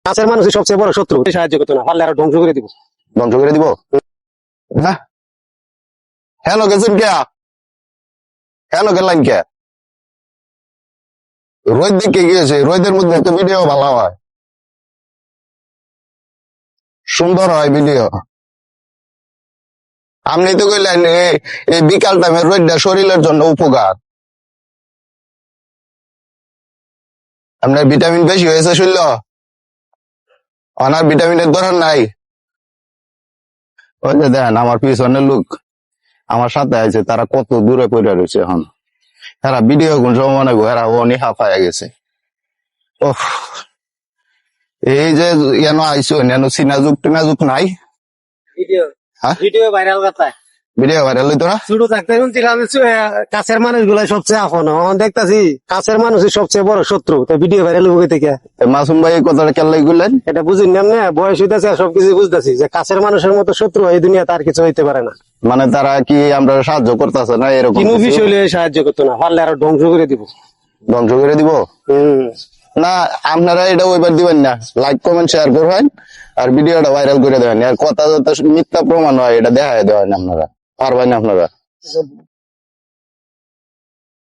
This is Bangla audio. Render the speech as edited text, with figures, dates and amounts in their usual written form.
কাছের মানুষই সবচেয়ে বড় শত্রু, সাহায্য করতো না, পারলে আরো ধ্বংস করে দিব। ধ্বংস করে দিব? হ্যাঁ, হ্যালো গেছেন কে? হ্যালো গেলাম কে? রোদ দিকে গিয়েছে, রোদের মধ্যে তো ভিডিও ভালো হয়, সুন্দর হয় ভিডিও। আপনি তো কইলেন এই বিকাল টাইমে রোদটা শরীরের জন্য উপকার। আপনার ভিটামিন বেশি হয়েছে শুনল, ওনার ভিটামিনের দরকার নাই। ওই যে দেখেন আমার পিছনের লোক আমার সাথে আছে, তারা কত দূরে পড়ে রয়েছে এখন। এরা ভিডিও কোন সময় মনে করো এরা অনেক হাফায় গেছে। ওহ, এই যে এন আইসো এন সিনাজুক টিনাজুক নাই। ভিডিও হ্যাঁ, ভিডিও ভাইরাল কথা, ভিডিও ভাইরাল হইতো না? ছোট থাকতে শুনছিলাম কাছের মানুষ গুলাই সবচেয়ে আপন, দেখতাছি কাছের মানুষই সবচেয়ে বড় শত্রু। তো ভিডিও ভাইরাল হবে থেকে মাসুম ভাই এই কথাটা কেলাই করলেন? এটা বুঝিনি না, বয়স হইতেছে, সবকিছু বুঝতেছি যে কাছের মানুষের মতো শত্রু এই দুনিয়াতে আর কিছু হইতে পারে না। মানে তারা কি আমরা সাহায্য করতেছে না এরকম কোনো কিছু? বিষয় হলে সাহায্য করতো না, পারলে আরো ধ্বংস করে দিব। ধ্বংস করে দিব? না, আপনারা এটা ওইবার দিবেন না, লাইক কমেন্ট শেয়ার করবেন আর ভিডিওটা ভাইরাল করে দেবেন। আর কথা যাতে মিথ্যা প্রমাণ হয় এটা দেখা দেবেন, আপনারা পারবেন না আপনারা।